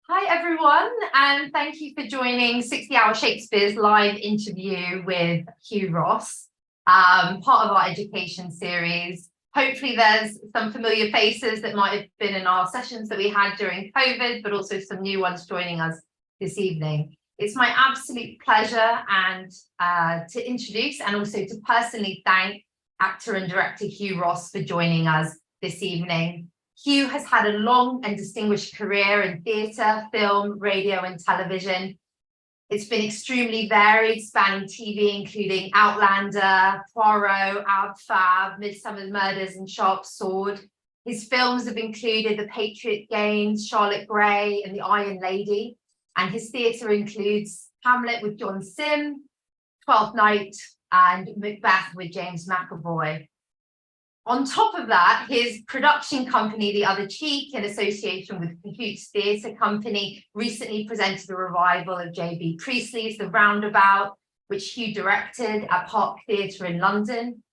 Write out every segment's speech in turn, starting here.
Hi everyone, and thank you for joining 60 Hour Shakespeare's live interview with Hugh Ross, part of our education series. Hopefully there's some familiar faces that might have been in our sessions that we had during COVID, but also some new ones joining us this evening. It's my absolute pleasure and to introduce and also to personally thank actor and director Hugh Ross for joining us this evening. Hugh has had a long and distinguished career in theatre, film, radio and television. It's been extremely varied, spanning TV, including Outlander, Poirot, Ab Fab, Midsummer Murders and Sharp Sword. His films have included The Patriot Games, Charlotte Gray and The Iron Lady. And his theatre includes Hamlet with John Simm, Twelfth Night and Macbeth with James McAvoy. On top of that, his production company, The Other Cheek, in association with Cahoots Theatre Company, recently presented a revival of J.B. Priestley's The Roundabout, which Hugh directed at Park Theatre in London.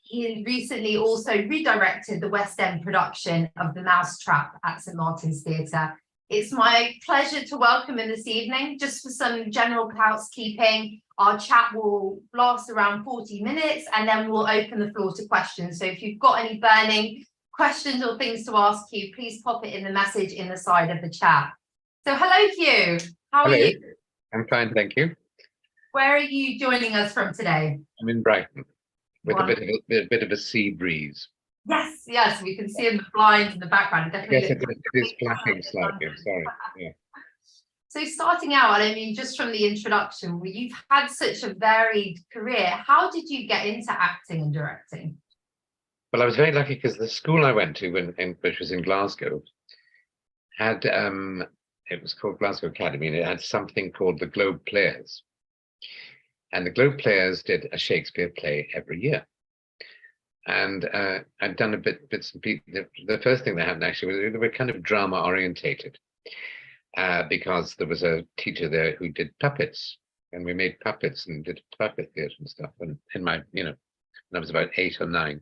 He recently also redirected the West End production of The Mousetrap at St Martin's Theatre. It's my pleasure to welcome him this evening. Just for some general housekeeping, our chat will last around 40 minutes and then we'll open the floor to questions. So if you've got any burning questions or things to ask Hugh, please pop it in the message in the side of the chat. So hello Hugh, how are you? I'm fine, thank you. Where are you joining us from today? I'm in Brighton with a bit of a sea breeze. Yes, we can see in the blinds in the background. Yes, it is flapping slightly, I'm sorry. Yeah. So starting out, I mean, just from the introduction, you've had such a varied career. How did you get into acting and directing? Well, I was very lucky because the school I went to, which was in Glasgow, had, it was called Glasgow Academy, and it had something called the Globe Players. And the Globe Players did a Shakespeare play every year. And I'd done bits and pieces. The first thing that happened actually was they were kind of drama orientated because there was a teacher there who did puppets, and we made puppets and did puppet theatre and stuff. And in my, when I was about 8 or 9.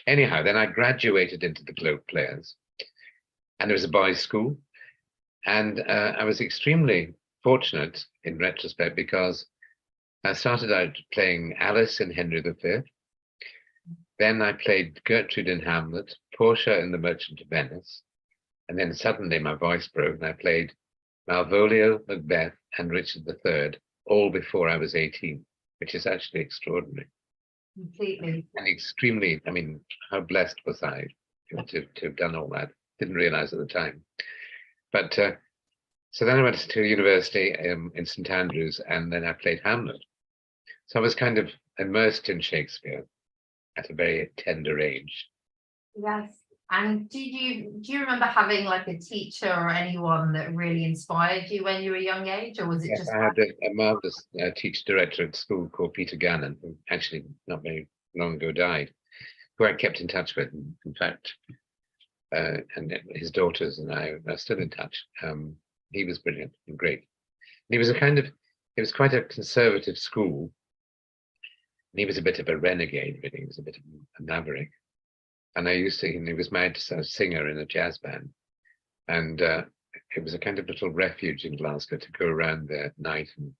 Anyhow, then I graduated into the Globe Players, and it was a boys' school, and I was extremely fortunate in retrospect because I started out playing Alice in Henry V. Then I played Gertrude in Hamlet, Portia in The Merchant of Venice, and then suddenly my voice broke and I played Malvolio, Macbeth, and Richard III, all before I was 18, which is actually extraordinary. Completely. And extremely, I mean, how blessed was I to have done all that? Didn't realize at the time. But so then I went to university in St Andrews, and then I played Hamlet. So I was kind of immersed in Shakespeare at a very tender age. Yes. And do you remember having like a teacher or anyone that really inspired you when you were a young age, or was it just? I had a marvelous teacher director at school called Peter Gannon, who actually not very long ago died, who I kept in touch with. In fact, and his daughters and I are still in touch. He was brilliant and great. And he was it was quite a conservative school. And he was a bit of a renegade, really. He was a bit of a maverick. And he was married to a singer in a jazz band. And it was a kind of little refuge in Glasgow to go around there at night and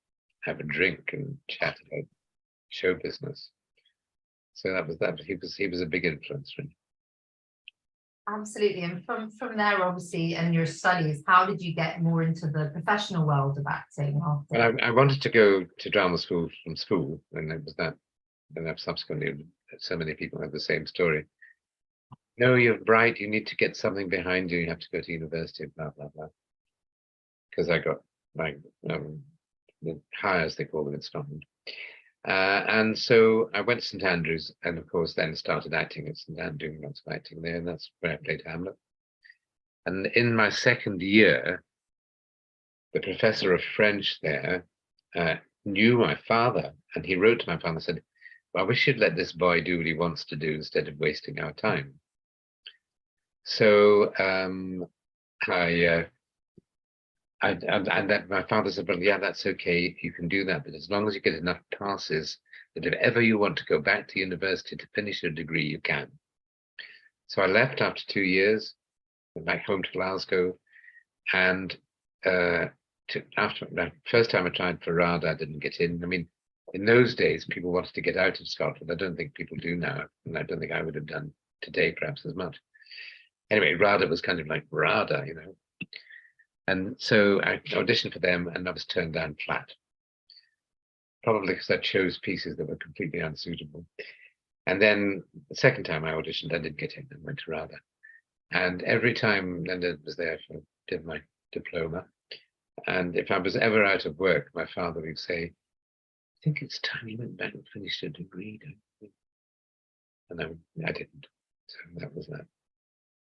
have a drink and chat about show business. So that was that. He was a big influence for me. Absolutely. And from there, obviously, and your studies, how did you get more into the professional world of acting? Well, I wanted to go to drama school from school, and it was that. And then subsequently, so many people have the same story. No, you're bright. You need to get something behind you. You have to go to university, blah, blah, blah. Because I got like the hires, they call them in Scotland. And so I went to St Andrews, and of course then started acting at St Andrews, doing lots of acting there, and that's where I played Hamlet. And in my second year, the professor of French there knew my father, and he wrote to my father and said, well, I wish you'd let this boy do what he wants to do instead of wasting our time. So my father said, well, yeah, that's okay, you can do that, but as long as you get enough passes that if ever you want to go back to university to finish your degree, you can. So I left after 2 years, went back home to Glasgow, And after the first time I tried for RADA, I didn't get in. I mean, in those days, people wanted to get out of Scotland. I don't think people do now, and I don't think I would have done today perhaps as much. Anyway, RADA was kind of like RADA, you know. And so I auditioned for them, and I was turned down flat. Probably because I chose pieces that were completely unsuitable. And then the second time I auditioned, I did get in and went to RADA. And every time Linda was there, I did my diploma. And if I was ever out of work, my father would say, I think it's time you went back and finished a degree, don't you? And I didn't. So that was that.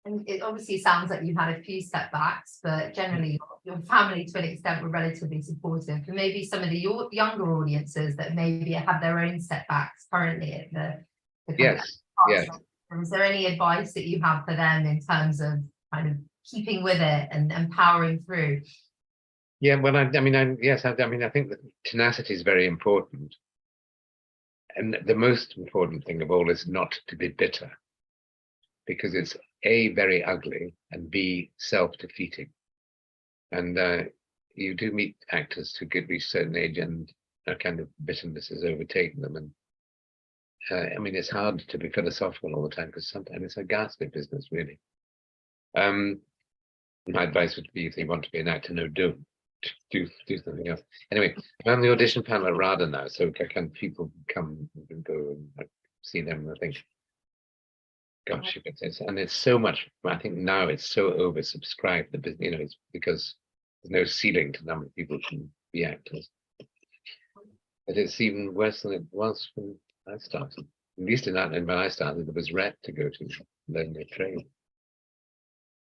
And it obviously sounds like you've had a few setbacks, but generally your family to an extent were relatively supportive. And maybe some of the younger audiences that maybe have their own setbacks currently at the Yes. Is there any advice that you have for them in terms of kind of keeping with it and powering through? Yeah, well, I think that tenacity is very important. And the most important thing of all is not to be bitter, because it's A, very ugly, and B, self-defeating. And you do meet actors who get reach a certain age and a kind of bitterness has overtaken them. And I mean, it's hard to be philosophical all the time, because sometimes it's a ghastly business, really. My advice would be, if you want to be an actor, no, don't. Do something else. Anyway, I'm on the audition panel at RADA now, so can people come and go, and I've seen them, and I think, gosh, and it's so much. I think now it's so oversubscribed. You know, it's because there's no ceiling to the number of people who can be actors. But it's even worse than it was when I started. At least in that, when I started, there was rep to go to, learn their trade.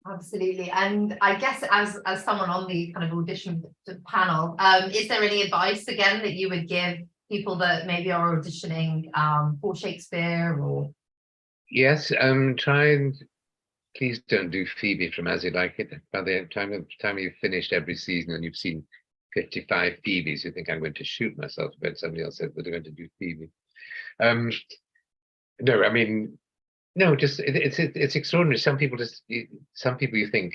Absolutely. And I guess as someone on the kind of audition panel, is there any advice again that you would give people that maybe are auditioning for Shakespeare or? Yes, try and please don't do Phoebe from As You Like It. By the time you've finished every season and you've seen 55 Phoebes, you think I'm going to shoot myself, but somebody else said that they're going to do Phoebe. No, I mean, no, just it's extraordinary. Some people you think,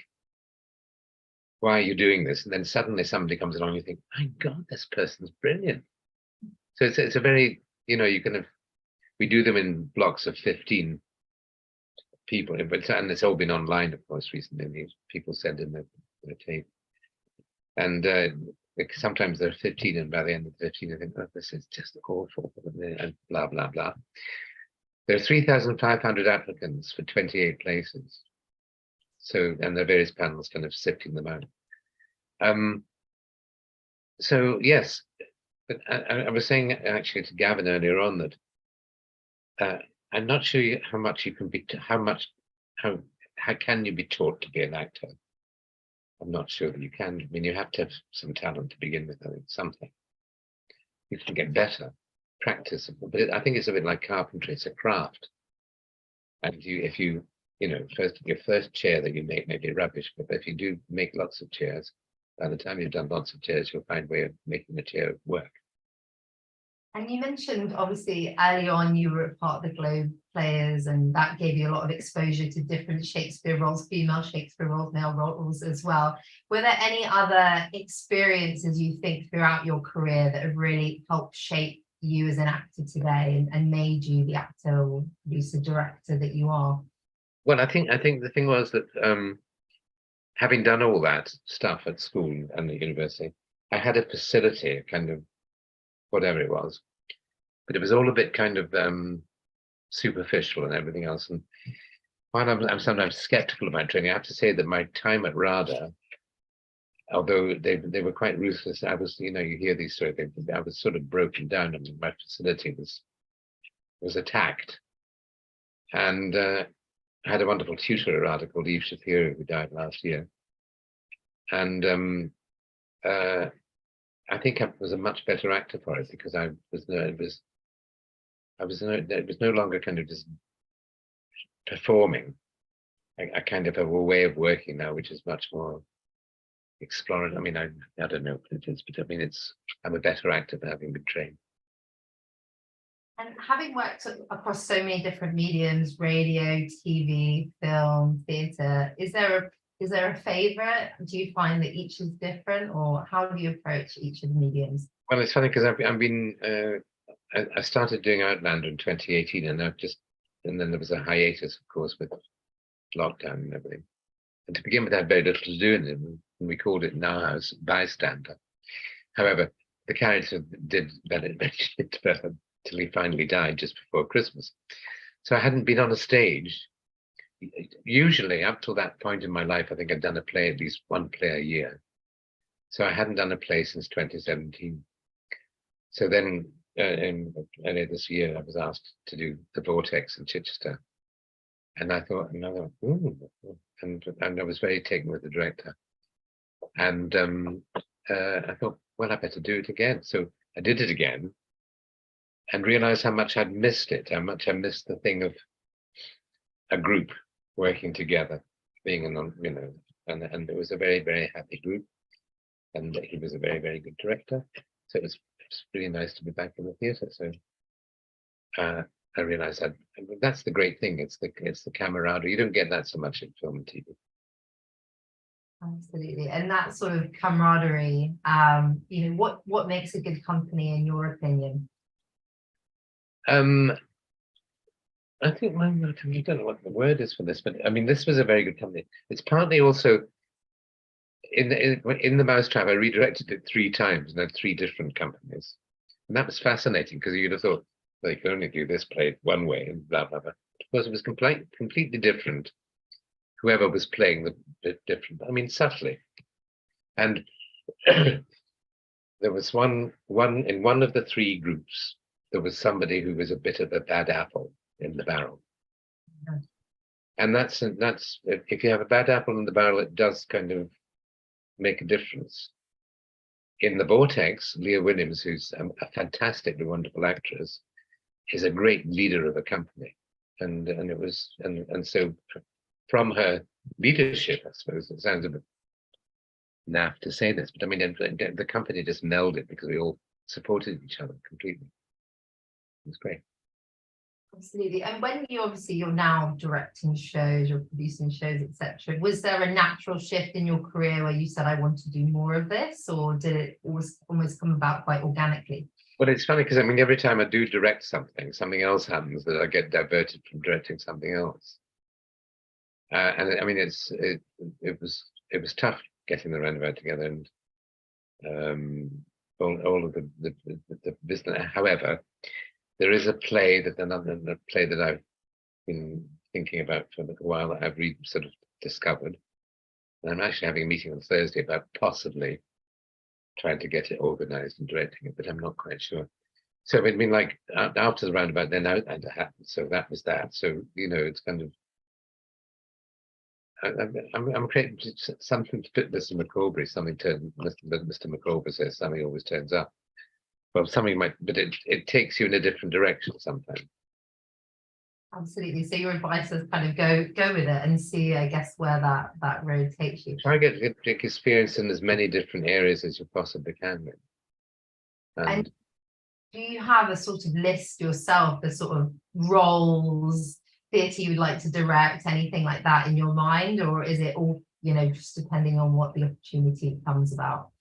why are you doing this? And then suddenly somebody comes along, and you think, my God, this person's brilliant. So it's a very, you know, we do them in blocks of 15 people, but and it's all been online, of course, recently. People send in the tape, and sometimes there are 15, and by the end of the 15, I think, oh, this is just awful, and blah blah blah. There are 3,500 applicants for 28 places. So, and there are various panels kind of sifting them out. So yes, but I was saying actually to Gavin earlier on that I'm not sure how much you can be, how can you be taught to be an actor? I'm not sure that you can. I mean, you have to have some talent to begin with, I think, something. You can get better. Practice, but I think it's a bit like carpentry. It's a craft, and if you know, your first chair that you make may be rubbish, but if you do make lots of chairs, by the time you've done lots of chairs, you'll find a way of making the chair work. And you mentioned, obviously, early on you were a part of the Globe Players, and that gave you a lot of exposure to different Shakespeare roles, female Shakespeare roles, male roles as well. Were there any other experiences you think throughout your career that have really helped shape you as an actor today and made you the actor or producer director that you are? Well, I think the thing was that having done all that stuff at school and the university, I had a facility, kind of whatever it was, but it was all a bit kind of superficial and everything else. And while I'm sometimes skeptical about training, I have to say that my time at RADA, although they were quite ruthless, I was, you know, you hear these stories, I was sort of broken down. I mean, my facility was attacked. And I had a wonderful tutor at RADA called Eve Shapiro, who died last year. And I think I was a much better actor for it, because it was no longer kind of just performing. I kind of have a way of working now, which is much more exploring. I mean, I don't know what it is, but I mean, I'm a better actor for having been trained. And having worked across so many different mediums, radio, TV, film, theatre, is there Is there a favorite? Do you find that each is different, or how do you approach each of the mediums? Well, it's funny because I've been I started doing Outlander in 2018, and and then there was a hiatus, of course, with lockdown and everything. And to begin with, I had very little to do in it, and we called it Now House Bystander. However, the character did better till he finally died just before Christmas. So I hadn't been on a stage. Usually, up till that point in my life, I think I'd done a play, at least one play a year. So I hadn't done a play since 2017. So then, earlier this year, I was asked to do The Vortex in Chichester. And I thought, and I was very taken with the director. And I thought, well, I better do it again. So I did it again and realized how much I'd missed it, how much I missed the thing of a group working together, being and it was a very, very happy group. And he was a very, very good director. So it was really nice to be back in the theatre. So I realized that's the great thing. It's the camaraderie. You don't get that so much in film and TV. Absolutely. And that sort of camaraderie, what makes a good company in your opinion? I think I don't know what the word is for this, but I mean, this was a very good company. It's partly also in the Mousetrap, I redirected it 3 times and had 3 different companies. And that was fascinating because you'd have thought they could only do this play one way and blah, blah, blah. Of course, it was completely different. Whoever was playing the different, I mean, subtly. And there was one in one of the 3 groups, there was somebody who was a bit of a bad apple in the barrel. Mm-hmm. And that's if you have a bad apple in the barrel, it does kind of make a difference. In The Vortex, Leah Williams, who's a fantastically wonderful actress, is a great leader of a company, and so from her leadership, I suppose it sounds a bit naff to say this, but I mean the company just melded because we all supported each other completely. It was great. Absolutely. And when you're now directing shows, you're producing shows, etc., was there a natural shift in your career where you said, I want to do more of this, or did it almost come about quite organically? Well, it's funny because I mean, every time I do direct something else happens that I get diverted from directing something else. And I mean, it was tough getting the roundabout together and all of the business. However, there is a play another play that I've been thinking about for a little while that I've sort of discovered. And I'm actually having a meeting on Thursday about possibly trying to get it organized and directing it, but I'm not quite sure. So it'd been like after the roundabout, then Outlander happened. So that was that. So, it's kind of, I'm creating something to fit Mr. McAulbury, Mr. McAulbury says something always turns up. Well, something might, but it takes you in a different direction sometimes. Absolutely. So your advice is kind of go with it and see, I guess, where that road takes you. Try to get experience in as many different areas as you possibly can. And do you have a sort of list yourself, the sort of roles, theatre you would like to direct, anything like that in your mind, or is it all, just depending on what the opportunity comes about?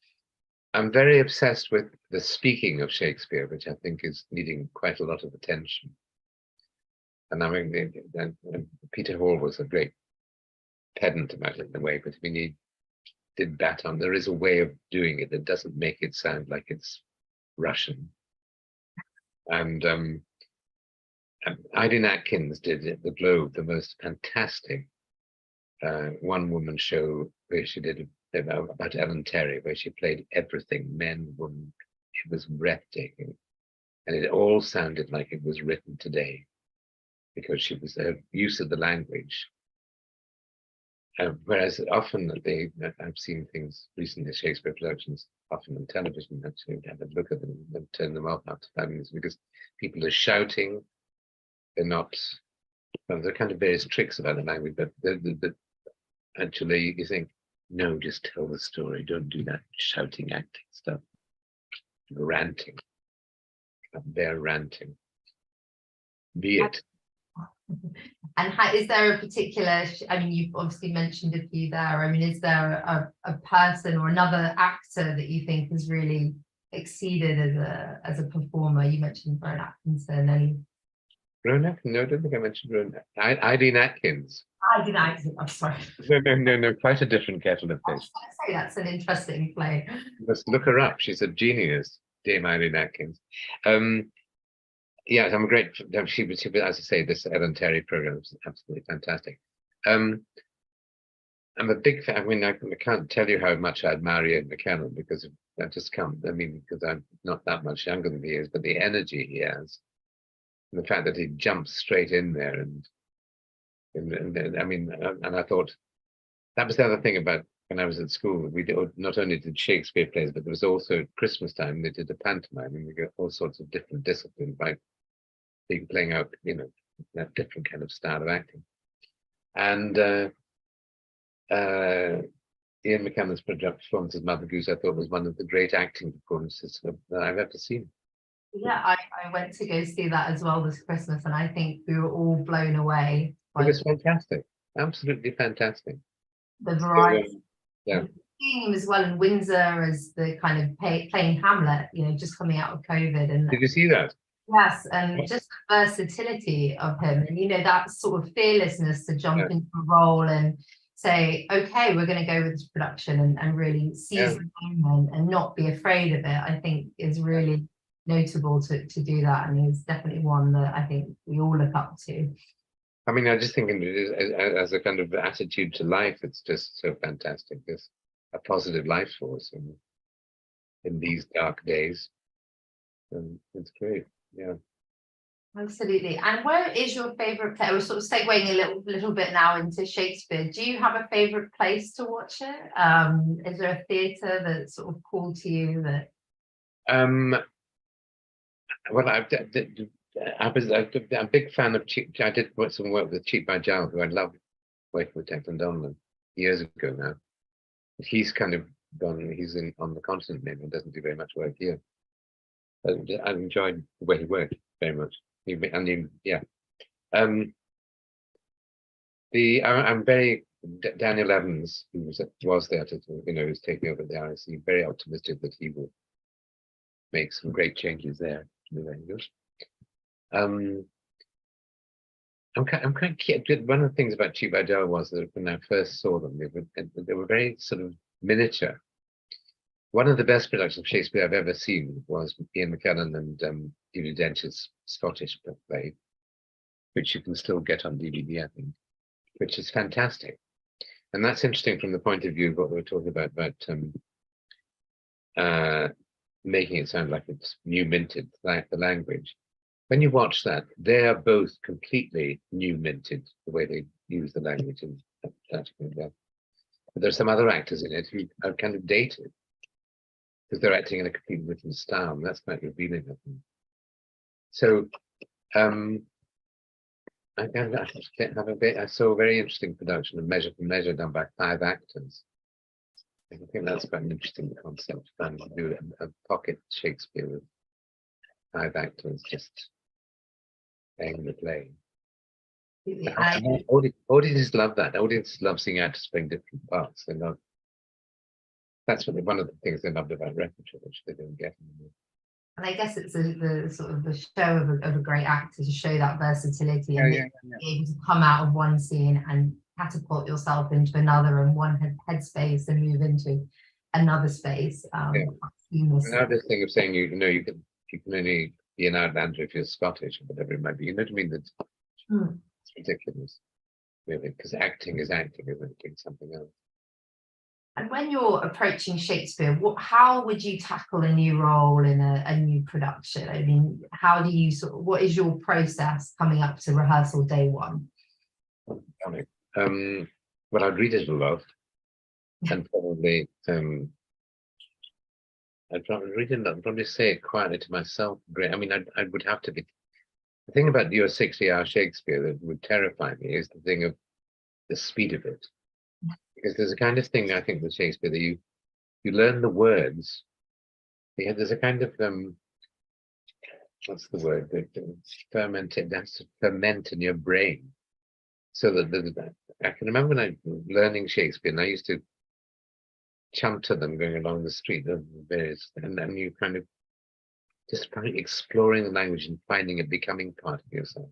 I'm very obsessed with the speaking of Shakespeare, which I think is needing quite a lot of attention. And I mean, Peter Hall was a great pedant about it in a way, but I mean, he did bat on. There is a way of doing it that doesn't make it sound like it's Russian. And Eileen Atkins did at the Globe the most fantastic one-woman show where she did about Ellen Terry, where she played everything, men, women. It was breathtaking, and it all sounded like it was written today, because she was her use of the language. Whereas often I've seen things recently, Shakespeare productions, often on television, actually have a look at them and turn them off after 5 minutes because people are shouting. They're not. Well, there are kind of various tricks about the language, but actually you think, no, just tell the story. Don't do that shouting, acting stuff. Ranting. They're ranting. Be it. And is there a particular, I mean, you've obviously mentioned a few there. I mean, is there a person or another actor that you think has really exceeded as a performer? You mentioned Brian Atkinson and Rowan, no, I don't think I mentioned Rowan. Eileen Atkins. I did Atkinson. I'm sorry. No, quite a different kettle of I fish. was going to say that's an interesting play. Let's look her up. She's a genius, Dame Eileen Atkins. Yeah, I'm a great. She was, as I say, this Ellen Terry program is absolutely fantastic. I'm a big fan. I mean, I can't tell you how much I admire Ian McKellen because I just can't. I mean, because I'm not that much younger than he is, but the energy he has, and the fact that he jumps straight in there, and I mean, and I thought that was the other thing about when I was at school. We not only did Shakespeare plays, but there was also Christmas time. They did a pantomime, and we got all sorts of different disciplines, like people playing out, that different kind of style of acting. And Ian McKellen's performance as Mother Goose, I thought, was one of the great acting performances that I've ever seen. Yeah, I went to go see that as well this Christmas, and I think we were all blown away by It was fantastic, absolutely fantastic. the variety. So, yeah. Seeing him as well in Windsor as the kind of playing Hamlet, just coming out of COVID. And did you see that? yes, and just the versatility of him, and that sort of fearlessness to jump into a role and say, okay, we're going to go with this production and really seize the moment and not be afraid of it, I think is really notable to do that. And he's definitely one that I think we all look up to. I mean, I just think as a kind of attitude to life, it's just so fantastic. There's a positive life force in these dark days. And it's great. Yeah. Absolutely. And where is your favorite play? We're sort of segueing a little bit now into Shakespeare. Do you have a favorite place to watch it? Is there a theatre that's sort of called to you that? Well, I'm a big fan of I did some work with Cheap by Jowl, who I loved working with Declan Donlan years ago now. He's kind of gone. He's on the continent maybe and doesn't do very much work here. But I've enjoyed the way he worked very much. I'm very Daniel Evans, who was there to who's taking over the RSC. Very optimistic that he will make some great changes there. Very good. I'm quite curious. One of the things about Cheap by Jowl was that when I first saw them, they were very sort of miniature. One of the best productions of Shakespeare I've ever seen was Ian McKellen and Judi Dench's Scottish play, which you can still get on DVD, I think, which is fantastic. And that's interesting from the point of view of what we were talking about making it sound like it's new minted, like the language. When you watch that, they are both completely new minted, the way they use the language. But there's some other actors in it who are kind of dated, because they're acting in a completely different style, and that's quite revealing of them. So I saw a very interesting production of Measure for Measure done by 5 actors. I think that's quite an interesting concept, trying to do a pocket Shakespeare with 5 actors just playing the play. Audiences love that. Audiences love seeing actors playing different parts. They love. That's one of the things they loved about repertoire, which they don't get anymore. And I guess it's the sort of the show of a great actor to show that versatility and be able to come out of one scene and catapult yourself into another and one headspace and move into another space. Another thing of saying you can only be an Outlander if you're Scottish or whatever it might be. You know what I mean? That's it's ridiculous, really, because acting is acting, isn't it? Doing something else. And when you're approaching Shakespeare, how would you tackle a new role in a new production? I mean, how do you what is your process coming up to rehearsal day one? Well, I'd read it a lot, and probably I'd probably read it a lot and probably say it quietly to myself. I mean, I would have to be. The thing about your 60-hour Shakespeare that would terrify me is the thing of the speed of it. Because there's a kind of thing, I think, with Shakespeare that you learn the words. There's a kind of what's the word? Fermented. That's to ferment in your brain, so that I can remember when I was learning Shakespeare, and I used to chant to them going along the street of various, and then you kind of just exploring the language and finding it becoming part of yourself.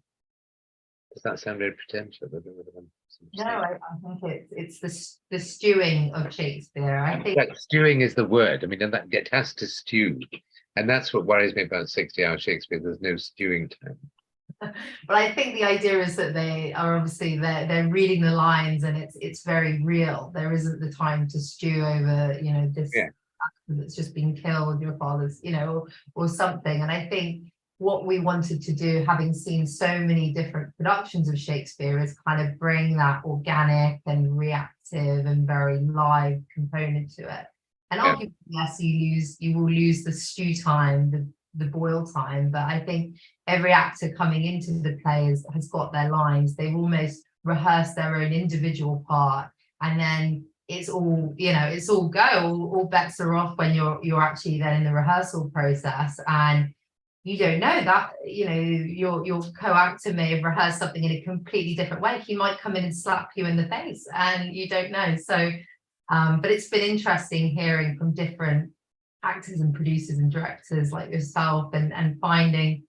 Does that sound very pretentious? I don't know whether I'm No, I think it's the stewing of Shakespeare. I think that stewing is the word. I mean, and that it has to stew, and that's what worries me about 60-hour Shakespeare. There's no stewing time. but I think the idea is that they are obviously they're reading the lines, and it's very real. There isn't the time to stew over, you know, this Yeah. actor that's just been killed, your father's, you know, or something. And I think what we wanted to do, having seen so many different productions of Shakespeare, is kind of bring that organic and reactive and very live component to it. And Yeah. arguably, yes, you will lose the stew time, the boil time, but I think every actor coming into the play has got their lines. They've almost rehearsed their own individual part, and then it's all, you know, it's all go. All bets are off when you're actually then in the rehearsal process, and you don't know that, you know, your co-actor may have rehearsed something in a completely different way. He might come in and slap you in the face, and you don't know. So, but it's been interesting hearing from different actors and producers and directors like yourself, and finding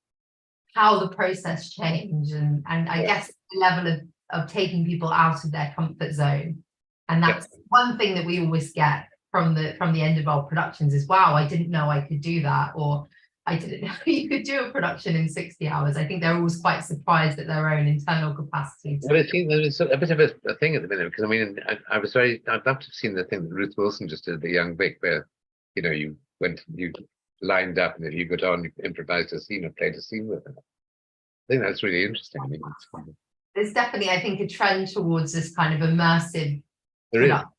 how the process changed, and I guess the level of taking people out of their comfort zone. And that's one thing that we always get from the end of our productions is, wow, I didn't know I could do that, or I didn't know you could do a production in 60 hours. I think they're always quite surprised at their own internal capacity. Well, it seems there's a bit of a thing at the minute, because I mean, I'd love to have seen the thing that Ruth Wilson just did, the Young Vic, where, you know, you lined up, and if you got on, you improvised a scene or played a scene with it. I think that's really interesting. I mean, there's definitely, I think, a trend towards this kind of immersive production.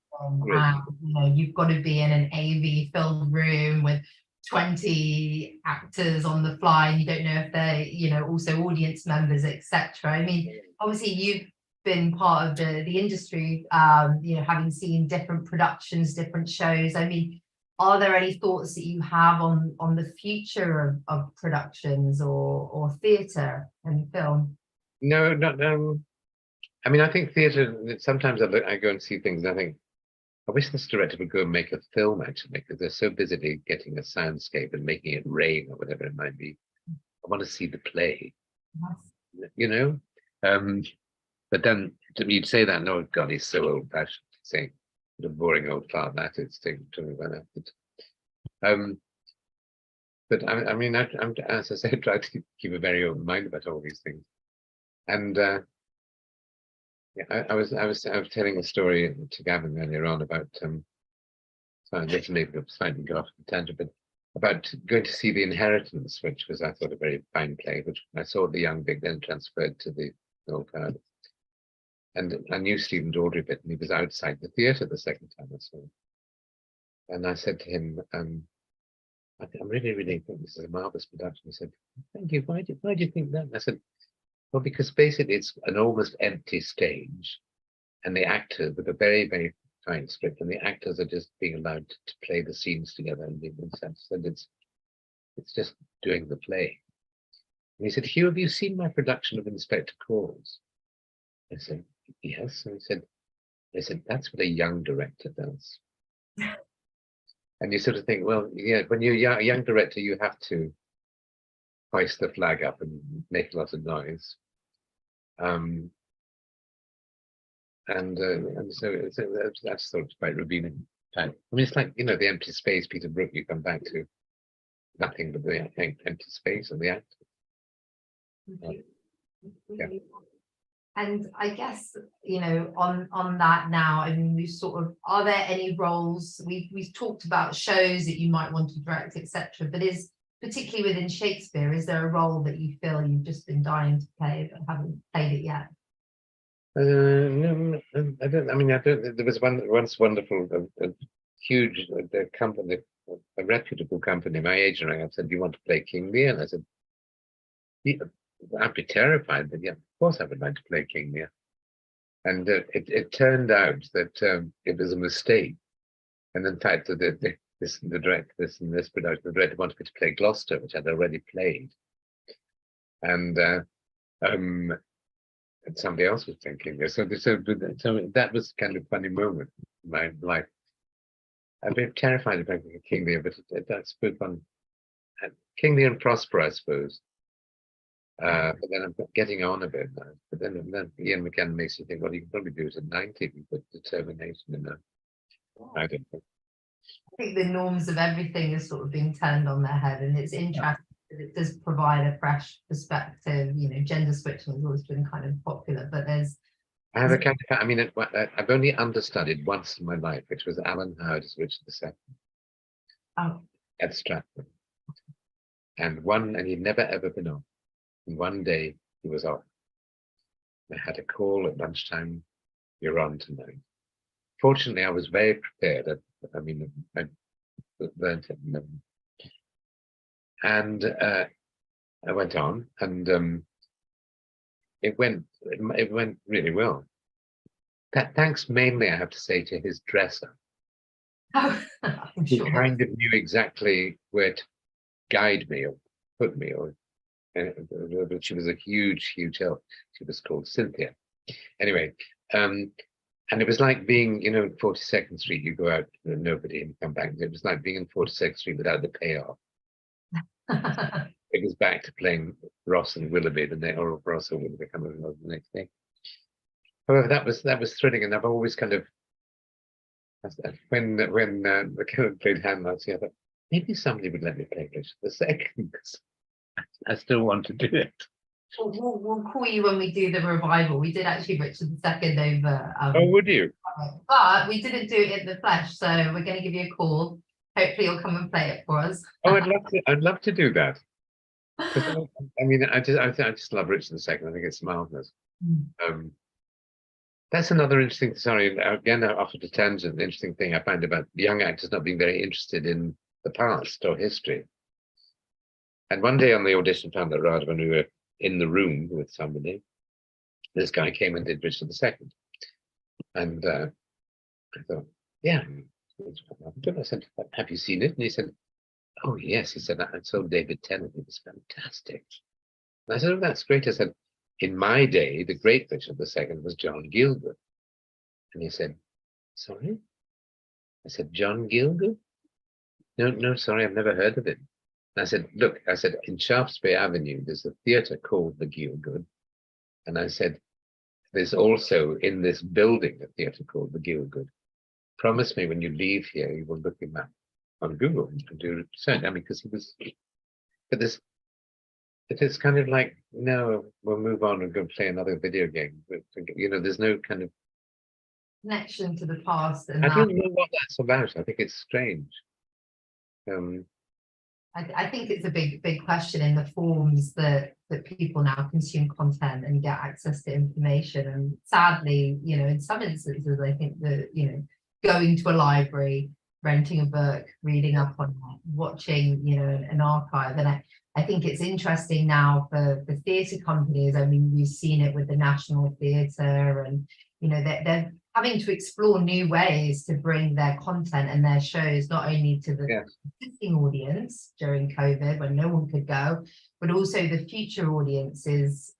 You know, you've got to be in an AV filled room with 20 actors on the fly, and you don't know if they're, you know, also audience members, etc. I mean, obviously you've been part of the industry, you know, having seen different productions, different shows. I mean, are there any thoughts that you have on the future of productions or theatre and film? No, not I mean, I think theatre, sometimes I go and see things and I think, I wish this director would go and make a film, actually, because they're so busy getting a soundscape and making it rain or whatever it might be. I want to see the play, you know? But then you'd say that, no, God, he's so old-fashioned, saying, the boring old fart that is taking to me about that. But I mean, I'm, as I said, trying to keep a very open mind about all these things. And yeah, I was telling a story to Gavin earlier on about sorry, this may have slightly got off the tangent, but about going to see The Inheritance, which was, I thought, a very fine play, which I saw the Young Vic, then transferred to the Old Guard. And I knew Stephen Daldry a bit, and he was outside the theatre the second time I saw him. And I said to him, I really, really think this is a marvelous production. He said, thank you, why do you think that? And I said, well, because basically it's an almost empty stage, and the actor with a very, very fine script, and the actors are just being allowed to play the scenes together and being themselves. And it's just doing the play. And he said, Hugh, have you seen my production of Inspector Calls? I said, yes. And he said, that's what a young director does. And you sort of think, well, yeah, when you're a young director, you have to hoist the flag up and make a lot of noise. And so that's sort of quite revealing. I mean, it's like, you know, the empty space, Peter Brook, you come back to nothing but the empty space of the actor. Yeah. And I guess, you know, on that now, I mean, we sort of, are there any roles, we've talked about shows that you might want to direct, etc., but is, particularly within Shakespeare, is there a role that you feel you've just been dying to play but haven't played it yet? No, I don't. I mean, I don't. There was once wonderful, a huge company, a reputable company. My agent rang up and said, "Do you want to play King Lear?" And I said, yeah, "I'd be terrified, but yeah, of course I would like to play King Lear." And it turned out that it was a mistake, and in fact, the director wanted me to play Gloucester, which I'd already played. and and somebody else was thinking. So that was kind of a funny moment in my life. I've been terrified about being a king there, but that's good fun. King Lear and Prosper, I suppose. But then I'm getting on a bit now. But then Ian McKellen makes you think, well, you can probably do it at 90 with determination in that. I don't know. I think the norms of everything is sort of being turned on their head, and it's interesting that it does provide a fresh perspective. You know, gender switching has always been kind of popular, but there's I have a kind of, I mean, I've only understudied once in my life, which was Alan Howard as Richard II at Stratford. And he'd never ever been on. And one day he was off. I had a call at lunchtime, you're on tonight. Fortunately, I was very prepared. I learned it. And I went on, and it went really well. Thanks mainly, I have to say, to his dresser. I'm He sure. kind of knew exactly where to guide me or put me, but she was a huge help. She was called Cynthia. Anyway, and it was like being, you know, in 42nd Street, you go out, nobody, and come back. It was like being in 42nd Street without the payoff. It was back to playing Ross and Willoughby or Ross or Willoughby coming over the next day. However, that was thrilling, and I've always kind of, when McKellen played Hamlet, I thought maybe somebody would let me play Richard II, because I still want to do it. We'll call you when we do the revival. We did actually Richard II over. Oh, would you? But we didn't do it in the flesh, so we're going to give you a call. Hopefully, you'll come and play it for us. Oh, I'd love to do that. I mean, I just love Richard II. I think it's marvelous. That's another interesting. Sorry, again, off at a tangent. Interesting thing I find about young actors not being very interested in the past or history. And one day on the audition, found that rather when we were in the room with somebody, this guy came and did Richard II, and I thought, yeah. I said, have you seen it? And he said, oh yes. He said, I saw David Tennant. It was fantastic. And I said, oh, that's great. I said, in my day, the great Richard II was John Gielgud. And he said, sorry? I said, John Gielgud? No, sorry, I've never heard of it. And I said, look, in Shaftesbury Avenue, there's a theatre called the Gielgud. And I said, there's also in this building a theatre called the Gielgud. Promise me when you leave here, you will look him up on Google and do research. I mean, because he was, but it's kind of like, no, we'll move on and go play another video game. But, you know, there's no kind of connection to the past. And I don't know what that's about. I think it's strange. I think it's a big question in the forms that people now consume content and get access to information. And sadly, you know, in some instances, I think that, you know, going to a library, renting a book, reading up on it, watching, you know, an archive. And I think it's interesting now for theatre companies. I mean, we've seen it with the National Theatre, and, you know, they're having to explore new ways to bring their content and their shows not only to the existing audience during COVID when no one could go, but also the future audience is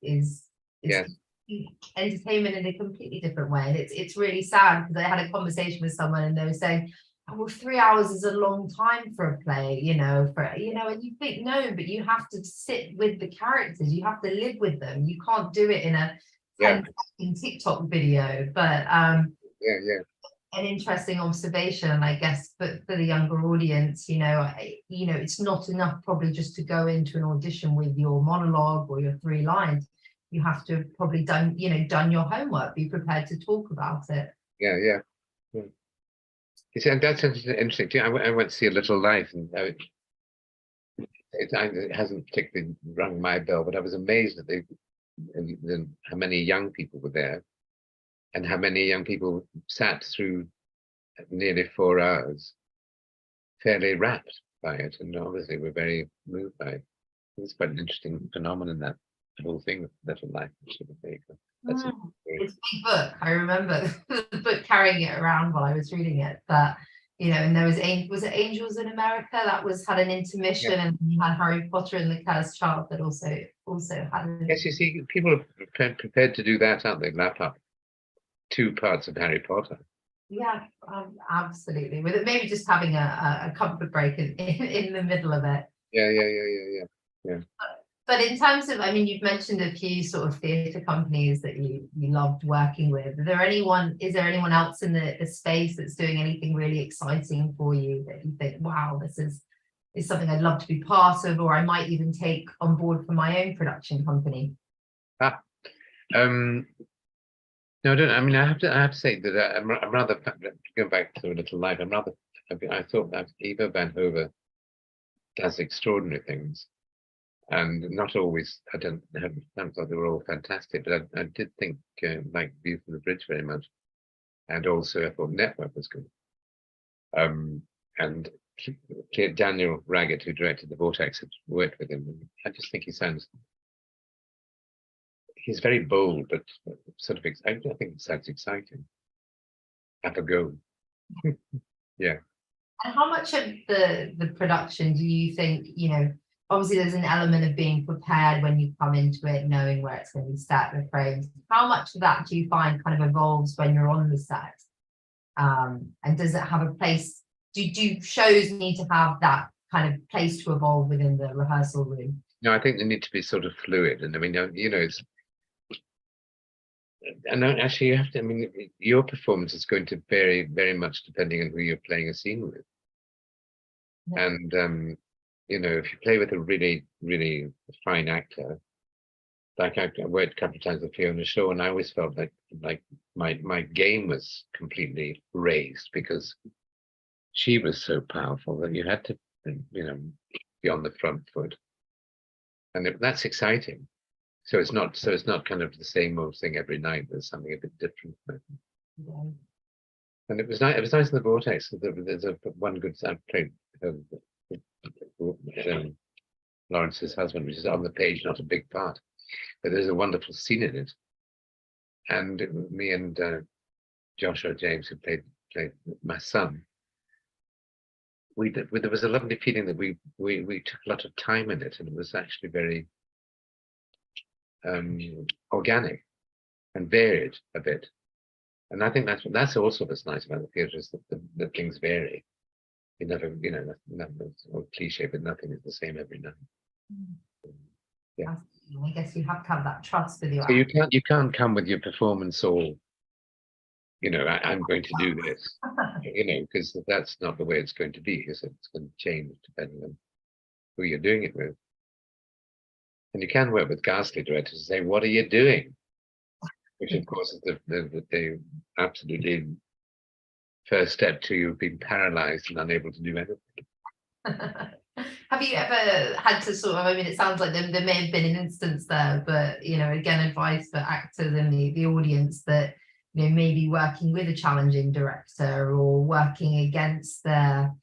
entertainment in a completely different way. And it's really sad, because I had a conversation with someone and they were saying, oh, well, 3 hours is a long time for a play, you know, and you think, no, but you have to sit with the characters, you have to live with them. You can't do it in a 10-second TikTok video. But an interesting observation, I guess, but for the younger audience, you know, it's not enough probably just to go into an audition with your monologue or your 3 lines. You have to have probably done your homework, be prepared to talk about it. Yeah. You see, and that's interesting too. I went to see A Little Life, and it hasn't particularly rung my bell, but I was amazed at how many young people were there, and how many young people sat through nearly 4 hours, fairly rapt by it, and obviously were very moved by it. It's quite an interesting phenomenon, that whole thing with Little Life. It's a big book. I remember the book, carrying it around while I was reading it. But you know, and there was it Angels in America that had an intermission, Yeah. and you had Harry Potter and the Cursed Child that also had Yes, you see, people are prepared to do that, aren't they? Lap up 2 parts of Harry Potter. Yeah, absolutely. With it, maybe just having a comfort break in the middle of it. Yeah. But in terms of, I mean, you've mentioned a few sort of theatre companies that you loved working with. Is there anyone else in the space that's doing anything really exciting for you that you think, wow, this is something I'd love to be part of, or I might even take on board for my own production company? No, I don't. I mean, I have to say that I'm rather, going back to a little life. I thought that Eva Van Hove does extraordinary things, and not always. I haven't thought they were all fantastic, but I did think like View from the Bridge very much, and also I thought Network was good. And Daniel Raggett, who directed The Vortex, had worked with him. And I just think he's very bold, but sort of, I think it sounds exciting. Have a go. Yeah. And how much of the production do you think, you know, obviously there's an element of being prepared when you come into it, knowing where it's going to be set, the frames. How much of that do you find kind of evolves when you're on the set? And does it have a place? Do shows need to have that kind of place to evolve within the rehearsal room? No, I think they need to be sort of fluid. And I mean, you know, and actually you have to, I mean, your performance is going to vary very much depending on who you're playing a scene with. Yeah. And you know, if you play with a really, really fine actor, like I worked a couple of times with Fiona Shaw, and I always felt like my game was completely raised because she was so powerful that you had to, you know, be on the front foot, and that's exciting. So it's not kind of the same old thing every night. There's something a bit different. Yeah. And it was nice. It was nice in The Vortex. There's one good. I played Lawrence's husband, which is on the page, not a big part, but there's a wonderful scene in it. And me and Joshua James, who played my son, there was a lovely feeling that we took a lot of time in it, and it was actually very organic and varied a bit. And I think that's also what's nice about the theatre, is that things vary. You never, you know, it's all cliche, but nothing is the same every night. Yeah. I guess you have to have that trust with your So you can't come with your performance all, you know, I'm going to do this, you know, because that's not the way it's going to be. It's going to change depending on who you're doing it with. And you can work with ghastly directors and say, "What are you doing?" Which, of course, is the absolutely first step to you being paralyzed and unable to do anything. Have you ever had to sort of, I mean, it sounds like there may have been an instance there, but, you know, again, advice for actors and the audience that, you know, maybe working with a challenging director or working against their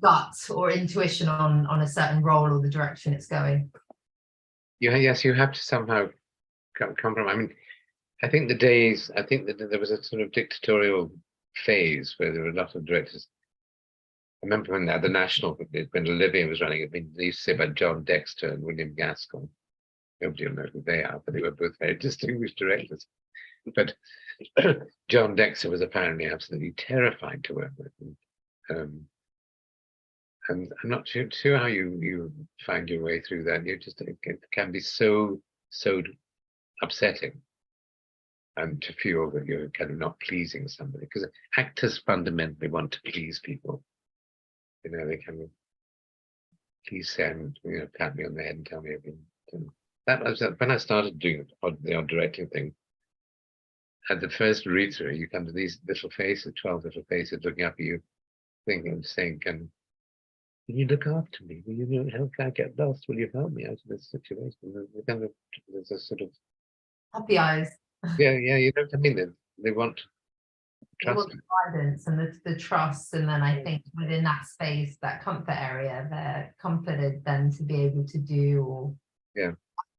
gut or intuition on a certain role or the direction it's going. Yeah, yes, you have to somehow come from. I mean, I think that there was a sort of dictatorial phase where there were a lot of directors. I remember when at the National, when Olivia was running it, they used to say about John Dexter and William Gaskell. Nobody will know who they are, but they were both very distinguished directors. But John Dexter was apparently absolutely terrifying to work with. And I'm not sure how you find your way through that. It can be so upsetting, and to feel that you're kind of not pleasing somebody, because actors fundamentally want to please people. You know, they kind of please Sam, you know, pat me on the head and tell me everything. That was when I started doing the odd directing thing. At the first read through, you come to these little faces, 12 little faces looking up at you, thinking, saying, "Can you look after me? Will you help I get lost? Will you help me out of this situation?" There's a sort of happy eyes. Yeah, you know what I mean. They want trust, guidance, and the trust, and then I think within that space, that comfort area, they're comforted then to be able to do or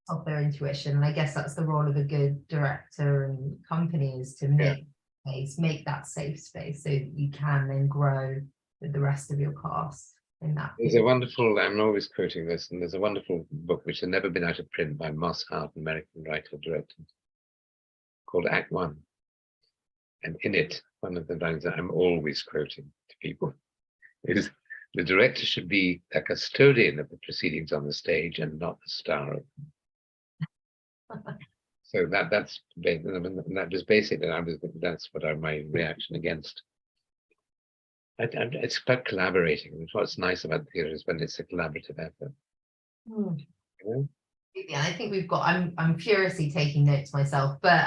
of their intuition. And I guess that's the role of a good director and company, is to make space, make that safe space so that you can then grow with the rest of your cast in that. There's a wonderful, I'm always quoting this, and there's a wonderful book which has never been out of print by Moss Hart, an American writer director, called Act One. And in it, one of the lines that I'm always quoting to people is, the director should be a custodian of the proceedings on the stage and not the star of them. So that was basically, that's what my reaction against. It's about collaborating. And what's nice about theatre is when it's a collaborative effort. Mm. You know? Yeah, I think we've got, I'm furiously taking notes myself, but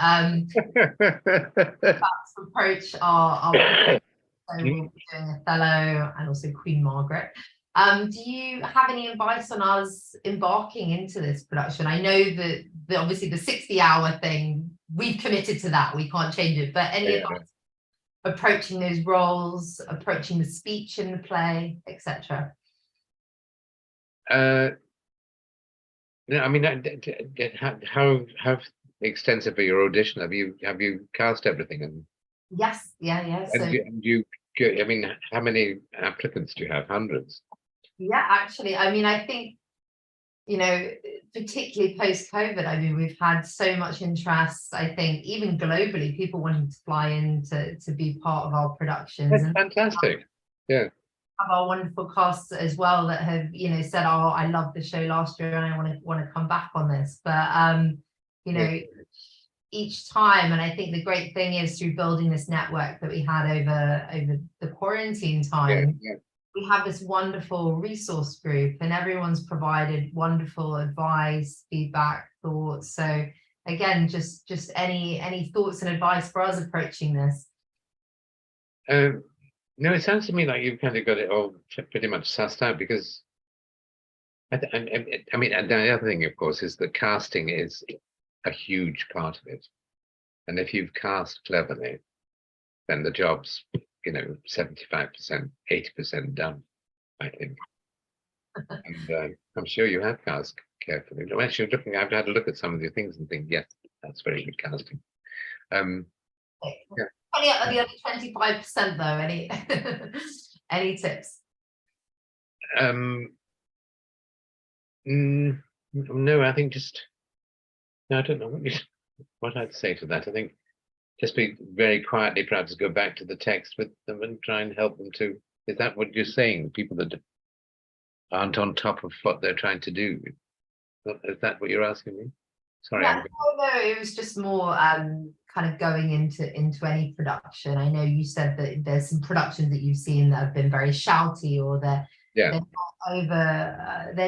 that's approach our so we'll be doing Othello and also Queen Margaret. Do you have any advice on us embarking into this production? I know that obviously the 60-hour thing, we've committed to that, we can't change it, but any advice approaching those roles, approaching the speech in the play, etc.? No, I mean, how extensive are your audition? Have you cast everything? And yes, yeah. So I mean, how many applicants do you have? Hundreds? Yeah, actually, I mean, I think, you know, particularly post-COVID, I mean, we've had so much interest, I think, even globally, people wanting to fly in to be part of our productions. That's and fantastic. Yeah. Have our wonderful casts as well that have, you know, said, oh, I loved the show last year and I want to come back on this. But, you know, each time, and I think the great thing is through building this network that we had over the quarantine time, we have this wonderful resource group and everyone's provided wonderful advice, feedback, thoughts. So again, just any thoughts and advice for us approaching this? No, it sounds to me like you've kind of got it all pretty much sussed out, because I mean, and the other thing, of course, is that casting is a huge part of it. And if you've cast cleverly, then the job's, you know, 75%, 80% done, I think. And I'm sure you have cast carefully. No, actually, I've had a look at some of your things and think, yes, that's very good casting. Yeah. The other 25% though, any tips? No, I think I don't know what I'd say to that. I think just be very quietly, perhaps go back to the text with them and try and help them to. Is that what you're saying? People that aren't on top of what they're trying to do. Is that what you're asking me? Sorry. No, it was just more kind of going into any production. I know you said that there's some productions that you've seen that have been very shouty, or they're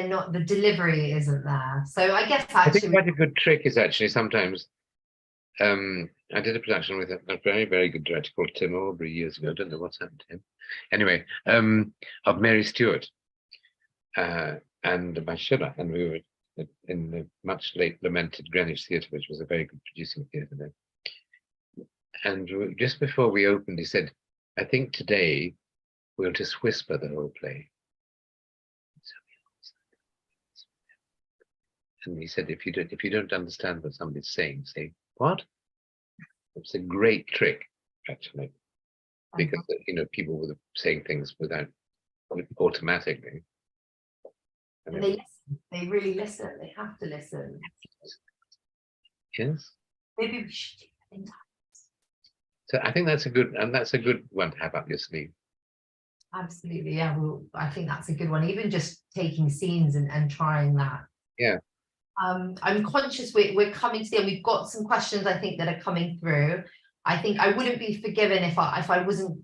not, the delivery isn't there. So I guess actually, I think quite a good trick is actually sometimes. I did a production with a very, very good director called Tim Aubrey years ago. I don't know what's happened to him. Anyway, of Mary Stuart and by Schiller, and we were in the much late lamented Greenwich Theatre, which was a very good producing theatre then. And just before we opened, he said, "I think today we'll just whisper the whole play." And he said, if you don't understand what somebody's saying, say what? It's a great trick, actually, because you know, people were saying things without automatically. And they listen. They really listen. They have to listen. Yes. Maybe we should do that in time. So I think that's a good one to have up your sleeve. Absolutely, yeah. Well, I think that's a good one. Even just taking scenes and trying that. Yeah. I'm conscious we're coming to the end. We've got some questions I think that are coming through. I think I wouldn't be forgiven if I wasn't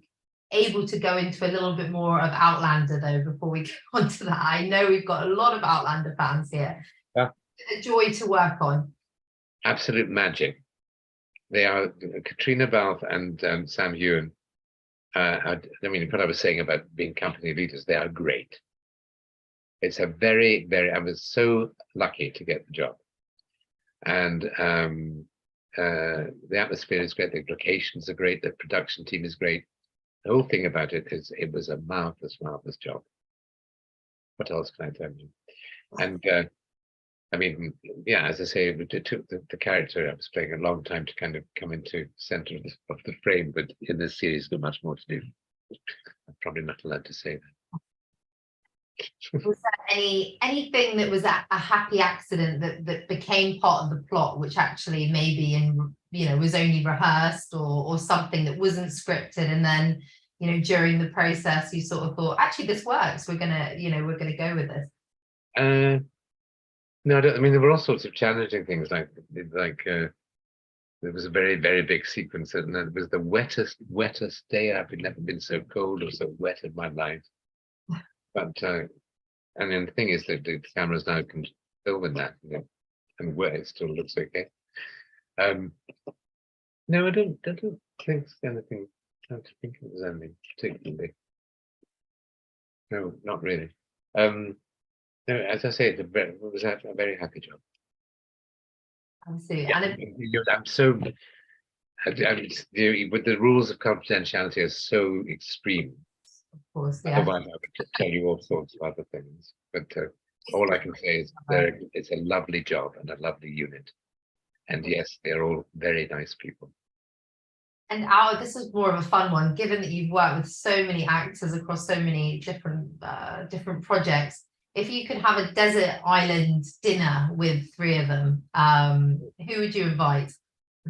able to go into a little bit more of Outlander though before we go on to that. I know we've got a lot of Outlander fans here. Yeah. It's a joy to work on. Absolute magic. They are Katrina Balfe and Sam Hewen. I mean, what I was saying about being company leaders, they are great. It's a very, very, I was so lucky to get the job. And the atmosphere is great, the locations are great, the production team is great. The whole thing about it is it was a marvelous, marvelous job. What else can I tell you? And I mean, yeah, as I say, it took the character I was playing a long time to kind of come into the center of the frame, but in this series, there's much more to do. I'm probably not allowed to say that. Was there anything that was a happy accident that became part of the plot, which actually maybe was only rehearsed, or something that wasn't scripted, and then during the process you sort of thought, actually this works, we're gonna go with this? No, I mean, there were all sorts of challenging things, like there was a very, very big sequence, and it was the wettest day. I've never been so cold or so wet in my life. But and then the thing is that the cameras now can film in that, and where it still looks okay. No, I don't think there's anything. I don't think it was anything particularly. No, not really. No, as I say, it was a very happy job. Absolutely. Yeah, I'm so. With the rules of confidentiality are so extreme. Of course, yeah. Otherwise, I would tell you all sorts of other things. But all I can say is it's a lovely job and a lovely unit. And yes, they're all very nice people. And this is more of a fun one, given that you've worked with so many actors across so many different projects. If you could have a desert island dinner with 3 of them, who would you invite?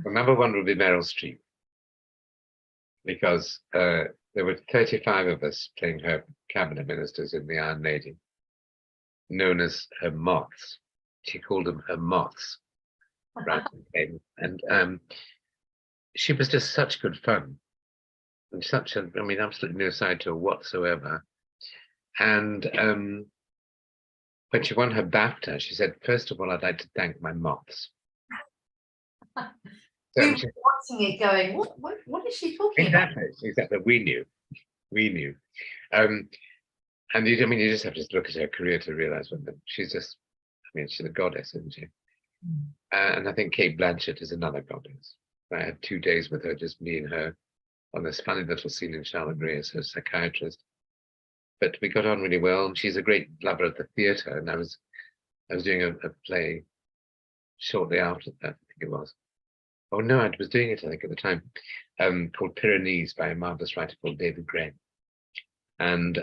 Well, number 1 would be Meryl Streep, because there were 35 of us playing her cabinet ministers in The Iron Lady, known as her moths. She called them her moths. Right? And she was just such good fun, and absolutely no side to her whatsoever. And when she won her BAFTA, she said, "First of all, I'd like to thank my moths." We were watching it going, what is she talking about? Exactly. We knew. And you just have to look at her career to realize that she's just, she's a goddess, isn't she? And I think Kate Blanchett is another goddess. I had 2 days with her, just me and her, on this funny little scene in Charlotte Gray as her psychiatrist. But we got on really well, and she's a great lover of the theatre. And I was doing a play shortly after that, I think it was. Oh no, I was doing it, I think, at the time, called Pyrenees by a marvelous writer called David Gray. And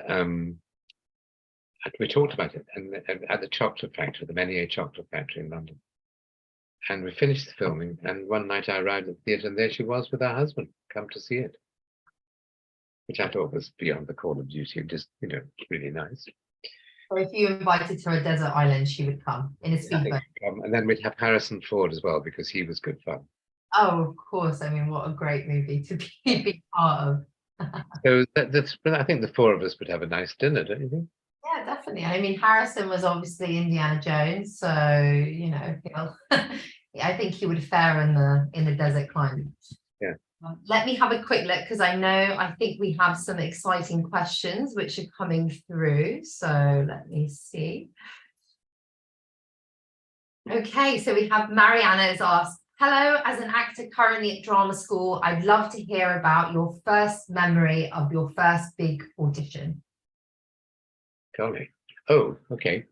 we talked about it at the chocolate factory, the Menier chocolate factory in London. And we finished the filming, and one night I arrived at the theatre, and there she was with her husband, come to see it, which I thought was beyond the call of duty, just, really nice. So if you invited her to a desert island, she would come in a speedboat. And then we'd have Harrison Ford as well, because he was good fun. Oh, of course. What a great movie to be part of. So I think the 4 of us would have a nice dinner, don't you think? Yeah, definitely. Harrison was obviously Indiana Jones, so I think he would fare in the desert climate. Yeah. Let me have a quick look, because I think we have some exciting questions which are coming through. So let me see. Okay, so we have Mariana has asked, hello, as an actor currently at drama school, I'd love to hear about your first memory of your first big audition. Golly. Oh, okay.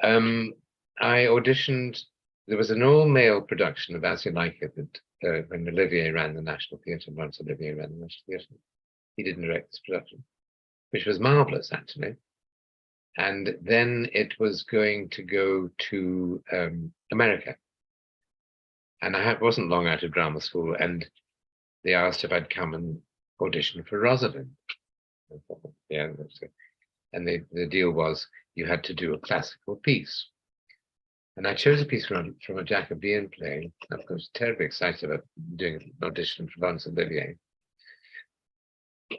I auditioned. There was an all-male production of As You Like It that when Olivier ran the National Theatre. Once Olivier ran the National Theatre, he didn't direct this production, which was marvelous, actually. And then it was going to go to America. And I wasn't long out of drama school, and they asked if I'd come and audition for Rosalind. Yeah, that's it. And the deal was you had to do a classical piece. And I chose a piece from a Jacobean play. I was terribly excited about doing an audition for Laurence Olivier.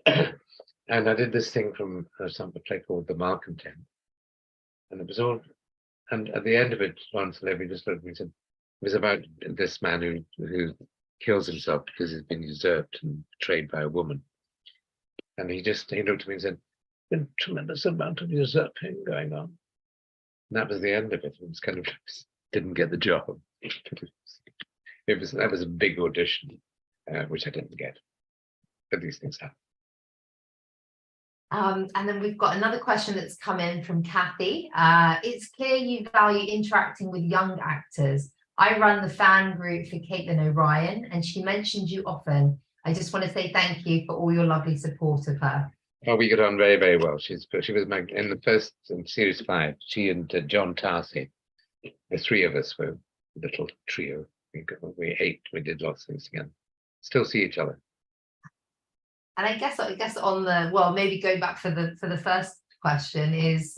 And I did this thing from a play called The Malcontent. And it was all, and at the end of it, Laurence Olivier just looked at me and said, it was about this man who kills himself because he's been usurped and betrayed by a woman. And he looked at me and said, "There's a tremendous amount of usurping going on." And that was the end of it. It was kind of, didn't get the job. That was a big audition, which I didn't get. But these things happen. And then we've got another question that's come in from Kathy. It's clear you value interacting with young actors. I run the fan group for Caitlin O'Ryan, and she mentioned you often. I just want to say thank you for all your lovely support of her. Oh, we got on very, very well. She was in the first in series 5. She and John Tarsi, the 3 of us were a little trio. We ate. We did lots of things together. Still see each other. And I guess on the, well, maybe going back for the first question is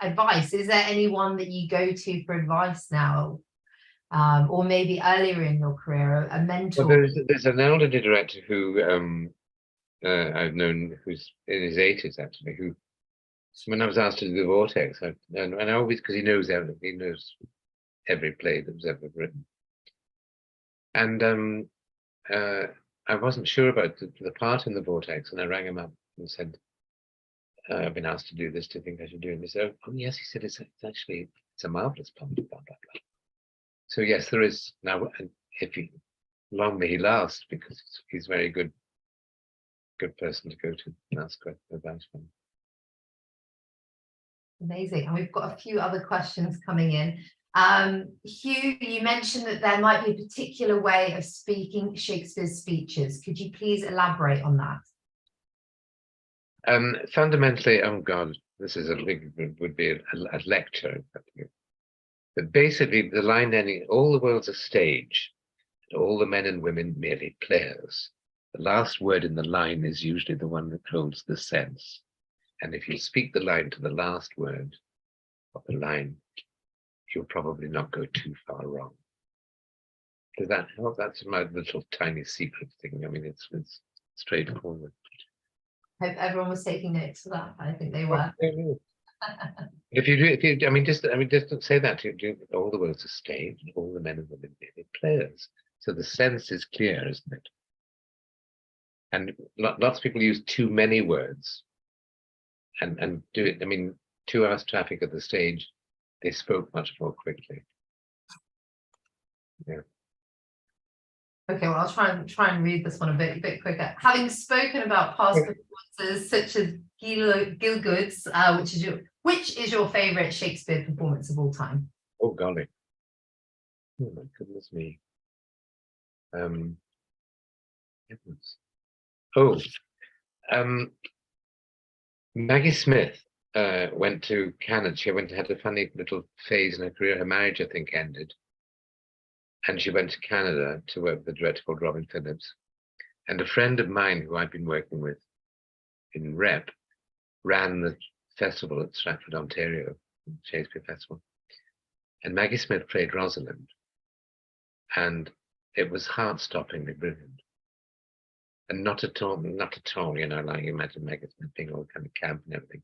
advice. Is there anyone that you go to for advice now, or maybe earlier in your career, a mentor? Well, there's an elderly director who I've known, who's in his 80s actually, who, when I was asked to do the Vortex, and I always, because he knows every play that was ever written, and I wasn't sure about the part in the Vortex, and I rang him up and said, I've been asked to do this. Do you think I should do it? And he said, oh yes. He said, it's a marvelous part. Blah, blah, blah. So yes, there is now. And if he, long may he last, because he's very good person to go to and ask advice from. Amazing. And we've got a few other questions coming in. Hugh, you mentioned that there might be a particular way of speaking Shakespeare's speeches. Could you please elaborate on that? Fundamentally, oh God, this is would be a lecture. But basically, the line ending, all the world's a stage, and all the men and women merely players. The last word in the line is usually the one that holds the sense. And if you speak the line to the last word of the line, you'll probably not go too far wrong. Does that help? That's my little tiny secret thing. I mean, it's straightforward. I hope everyone was taking notes of that. I think they were. If you just don't say that. All the world's a stage, and all the men and women are players. So the sense is clear, isn't it? And lots of people use too many words, and do it. I mean, 2 hours traffic at the stage. They spoke much more quickly. Yeah. Okay, well, I'll try and read this one a bit quicker. Having spoken about past performances such as Gilgood's, which is your favourite Shakespeare performance of all time? Oh golly! Oh my goodness me! Maggie Smith went to Canada. She had a funny little phase in her career. Her marriage, I think, ended. And she went to Canada to work with a director called Robin Phillips. And a friend of mine who I've been working with in Rep ran the festival at Stratford, Ontario, Shakespeare Festival. And Maggie Smith played Rosalind. And it was heart-stoppingly brilliant. And not at all, you know, like you imagine Maggie Smith being all kind of camp and everything.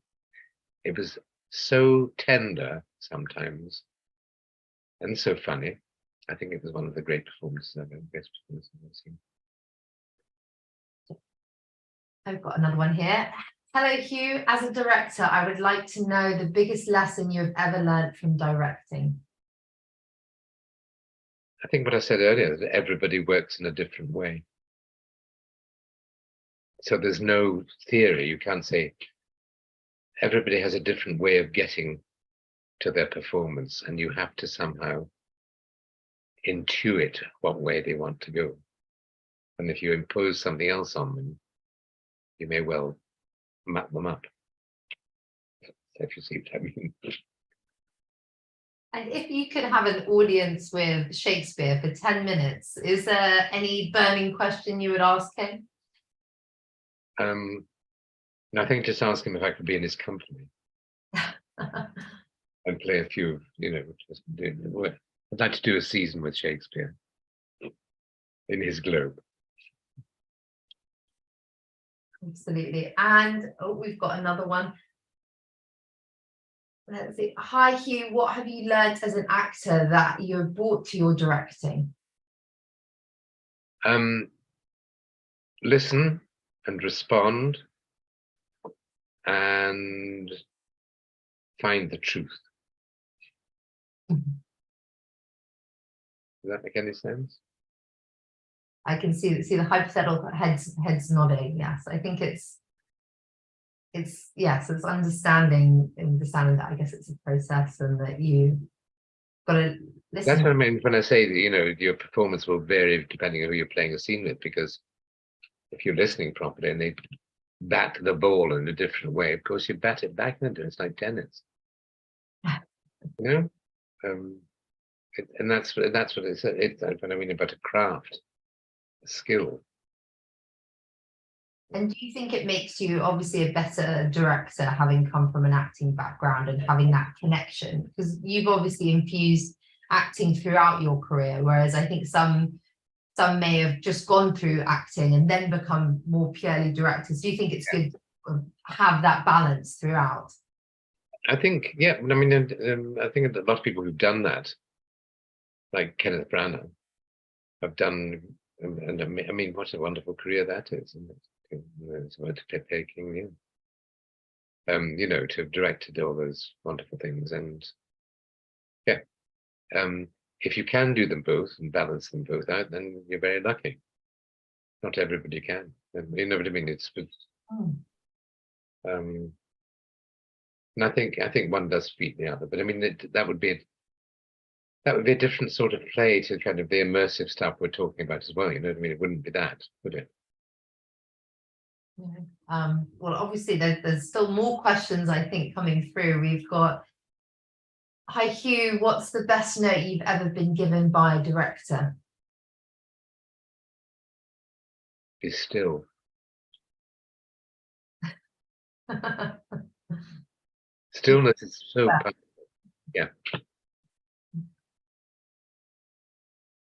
It was so tender sometimes and so funny. I think it was one of the great performances best performances I've seen. I've got another one here. Hello, Hugh. As a director, I would like to know the biggest lesson you have ever learned from directing. I think what I said earlier, that everybody works in a different way. So there's no theory. You can't say everybody has a different way of getting to their performance, and you have to somehow intuit what way they want to go. And if you impose something else on them, you may well map them up. If you see what I mean. And if you could have an audience with Shakespeare for 10 minutes, is there any burning question you would ask him? I think just ask him if I could be in his company and play a few, you know, just doing the work. I'd like to do a season with Shakespeare in his globe. Absolutely. And we've got another one. Let's see. Hi, Hugh. What have you learned as an actor that you have brought to your directing? Listen and respond and find the truth. Does that make any sense? I can see the hypothetical heads nodding. Yes, I think it's it's, yes, it's understanding that I guess it's a process and that you got to That's listen. what I mean when I say that, you know, your performance will vary depending on who you're playing a scene with, because if you're listening properly and they bat the ball in a different way, of course you bat it back into it. It's like tennis. You know? And that's what it's what I mean about a craft, a skill. And do you think it makes you obviously a better director, having come from an acting background and having that connection? Because you've obviously infused acting throughout your career, whereas I think some may have just gone through acting and then become more purely directors. Do you think it's good to have that balance throughout? I think, yeah, I mean, I think a lot of people who've done that, like Kenneth Branagh, have done, and I mean, what a wonderful career that is, isn't it? It's about clip taking, yeah. You know, to have directed all those wonderful things, and yeah, if you can do them both and balance them both out, then you're very lucky. Not everybody can. You know what I mean? It's and I think one does feed the other, but I mean that would be a different sort of play to kind of the immersive stuff we're talking about as well. You know what I mean? It wouldn't be that, would it? Well, obviously there's still more questions I think coming through. We've got, hi Hugh, what's the best note you've ever been given by a director? Be still. Stillness is so powerful. Yeah.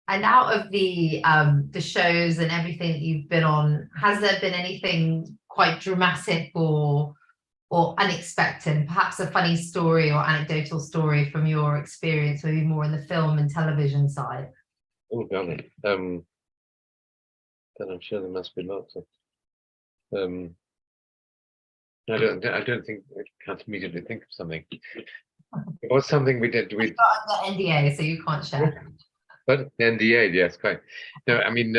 And out of the shows and everything that you've been on, has there been anything quite dramatic or unexpected, perhaps a funny story or anecdotal story from your experience, maybe more in the film and television side? Oh golly. Then I'm sure there must be lots of. I don't think I can't immediately think of something. It was something we did. We got under NDA, so you can't share. But NDA, yes, quite. No, I mean,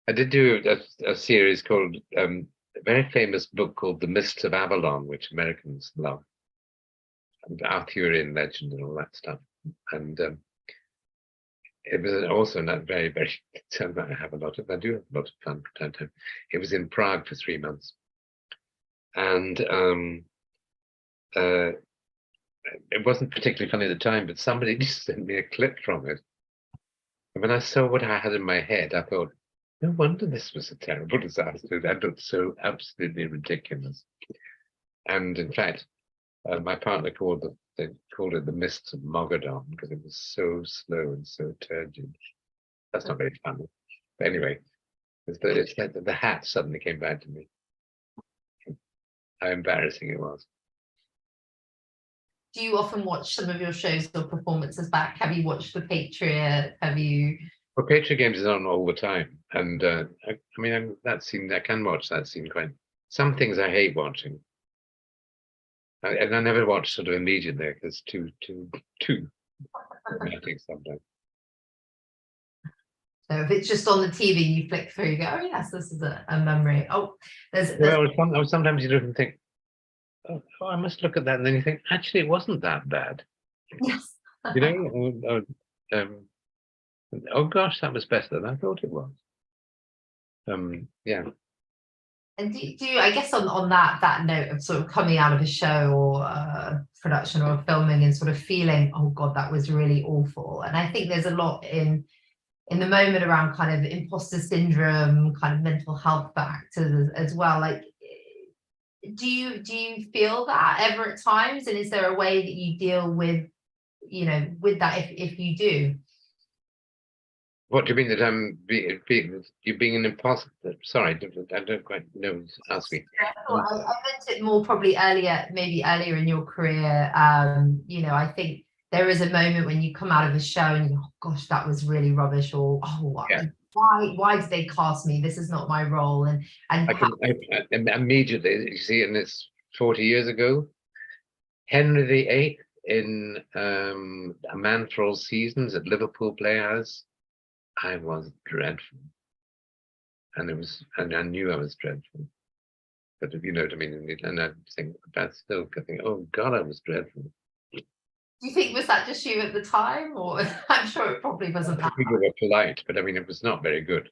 I did do a series called a very famous book called The Mists of Avalon, which Americans love, and Arthurian legend and all that stuff. And it was also not very, very. I do have a lot of fun from time to time. It was in Prague for 3 months, and it wasn't particularly funny at the time, but somebody just sent me a clip from it. And when I saw what I had in my head, I thought, no wonder this was a terrible disaster. That looked so absolutely ridiculous. And in fact, my partner called it the Mists of Mogadon because it was so slow and so turgid. That's not very funny. But anyway, it's like the hat suddenly came back to me. How embarrassing it was. Do you often watch some of your shows or performances back? Have you watched The Patriot? Have you? Well, Patriot Games is on all the time, and I mean that scene. I can watch that scene quite. Some things I hate watching, and I never watch sort of immediately because it's too dramatic sometimes. So if it's just on the TV, you flick through, you go, oh yes, this is a memory. Oh, there's Well, sometimes you don't think, oh, I must look at that, and then you think, actually, it wasn't that bad. yes. You know, oh gosh, that was better than I thought it was. Yeah. And do you, I guess on that note of sort of coming out of a show or production or filming and sort of feeling, oh God, that was really awful. And I think there's a lot in the moment around kind of imposter syndrome, kind of mental health factors as well. Like, do you feel that ever at times? And is there a way that you deal with, you know, with that if you do? What do you mean that I'm you being an imposter? Sorry, I don't quite know. Ask me. I meant it more probably maybe earlier in your career. You know, I think there is a moment when you come out of a show and you go, oh, gosh, that was really rubbish, or oh, Yeah. why did they cast me? This is not my role. And I immediately, you see, and it's 40 years ago. Henry VIII in A Man for All Seasons at Liverpool Playhouse. I was dreadful, and I knew I was dreadful. but if you know what I mean, and I think that's still thinking, oh God, I was dreadful. Do you think was that just you at the time, or I'm sure it probably wasn't that. People were polite, but I mean, it was not very good.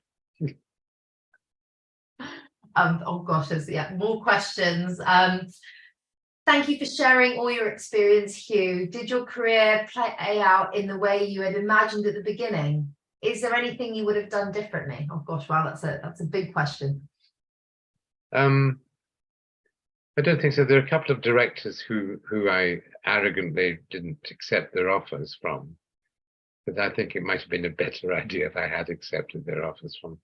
Oh gosh, there's more questions. Thank you for sharing all your experience, Hugh. Did your career play out in the way you had imagined at the beginning? Is there anything you would have done differently? Oh gosh, wow, that's a big question. I don't think so. There are a couple of directors who I arrogantly didn't accept their offers from, but I think it might have been a better idea if I had accepted their offers from.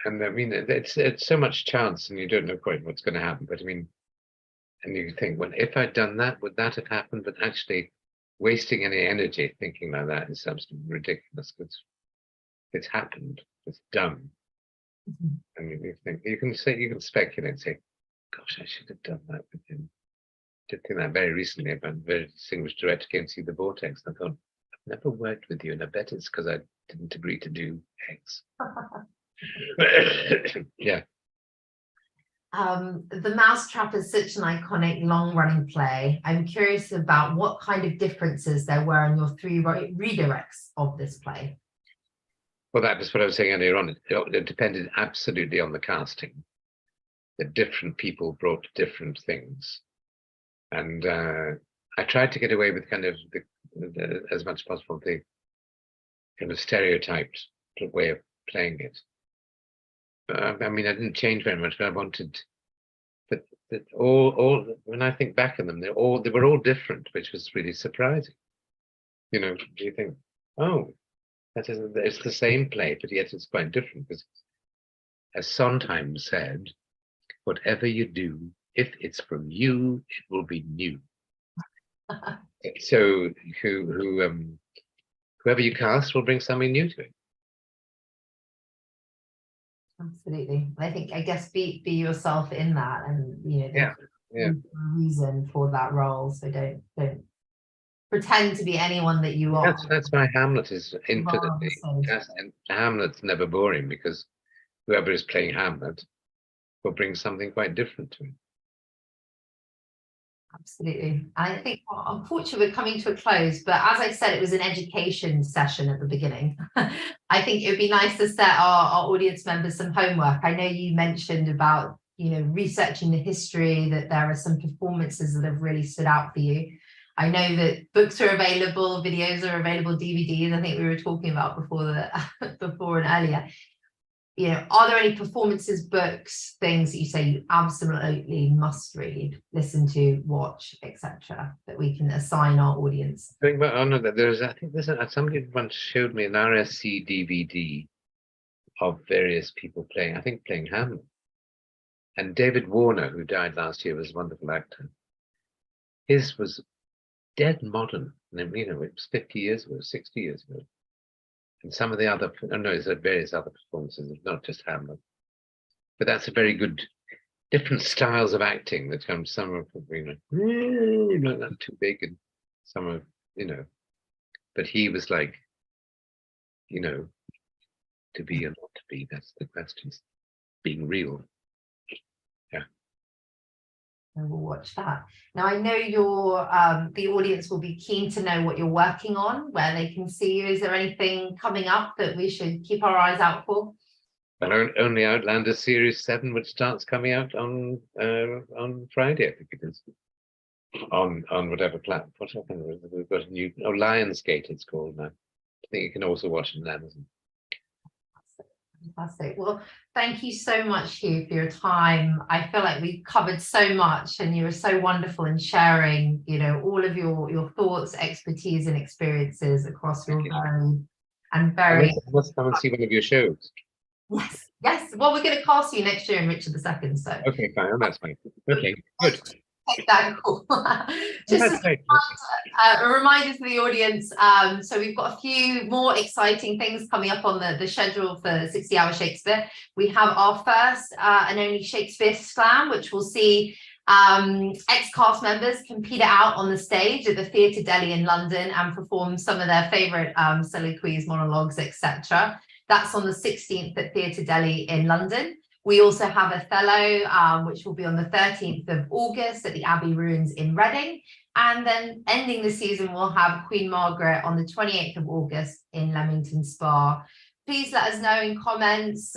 And I mean, it's so much chance, and you don't know quite what's going to happen. But I mean, and you think, well, if I'd done that, would that have happened? But actually, wasting any energy thinking like that is absolutely ridiculous, because it's happened, it's done. And you think you can speculate and say, gosh, I should have done that with him. I did think that very recently about a very distinguished director came to see The Vortex, and I thought, I've never worked with you, and I bet it's because I didn't agree to do X. Yeah. The Mousetrap is such an iconic long-running play. I'm curious about what kind of differences there were in your 3 redirects of this play. Well, that was what I was saying earlier on. It depended absolutely on the casting. The different people brought different things, and I tried to get away with kind of as much as possible the kind of stereotyped way of playing it. I mean, I didn't change very much, but I wanted. But all when I think back on them, they were all different, which was really surprising. You know, do you think, oh, it's the same play, but yet it's quite different, because as Sondheim said, whatever you do, if it's from you, it will be new. So whoever you cast will bring something new to it. Absolutely. I guess be yourself in that, and you know, yeah. reason for that role. So don't pretend to be anyone that you are. That's why Hamlet is infinitely, and Hamlet's never boring, because whoever is playing Hamlet will bring something quite different to it. Absolutely. I think, well, unfortunately, we're coming to a close, but as I said, it was an education session at the beginning. I think it would be nice to set our audience members some homework. I know you mentioned about, you know, researching the history, that there are some performances that have really stood out for you. I know that books are available, videos are available, DVDs. I think we were talking about before and earlier. You know, are there any performances, books, things that you say you absolutely must read, listen to, watch, etc., that we can assign our audience? I think somebody once showed me an RSC DVD of various people playing Hamlet. And David Warner, who died last year, was a wonderful actor. His was dead modern. And, you know, it was 50 years ago, 60 years ago. And some of the other, there's various other performances, not just Hamlet. But that's a very good, different styles of acting that come, some are, you know, not too big, and some are, you know, but he was like, you know, to be or not to be, that's the question, being real. Yeah. And we'll watch that. Now, I know the audience will be keen to know what you're working on, where they can see you. Is there anything coming up that we should keep our eyes out for? Well, only Outlander Series 7, which starts coming out on Friday, I think it is. On whatever platform. What happened? We've got a new, Lionsgate it's called now. I think you can also watch it on Amazon. Fantastic. Well, thank you so much, Hugh, for your time. I feel like we've covered so much, and you were so wonderful in sharing, you know, all of your thoughts, expertise, and experiences across your very. Let's come and see one of your shows. Yes. Well, we're going to cast you next year in Richard II. So. Okay, fine. That's fine. Okay, good. That cool. Just a reminder to the audience, so we've got a few more exciting things coming up on the schedule for 60 Hour Shakespeare. We have our first and only Shakespeare Slam, which will see ex-cast members compete it out on the stage at the Theatre Delhi in London and perform some of their favourite soliloquies, monologues, etc. That's on the 16th at Theatre Delhi in London. We also have Othello, which will be on the 13th of August at the Abbey Ruins in Reading. And then ending the season, we'll have Queen Margaret on the 28th of August in Leamington Spa. Please let us know in comments,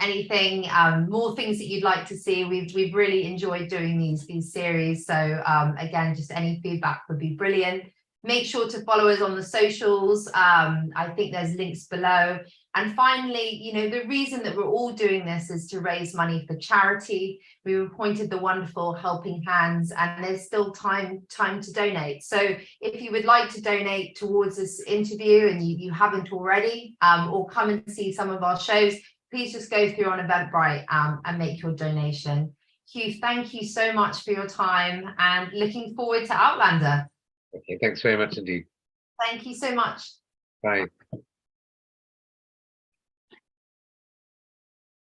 anything, more things that you'd like to see. We've really enjoyed doing these series. So again, just any feedback would be brilliant. Make sure to follow us on the socials. I think there's links below. And finally, you know, the reason that we're all doing this is to raise money for charity. We've appointed the wonderful Helping Hands, and there's still time to donate. So if you would like to donate towards this interview and you haven't already, or come and see some of our shows, please just go through on Eventbrite and make your donation. Hugh, thank you so much for your time, and looking forward to Outlander. Okay, thanks very much indeed. Thank you so much. Bye.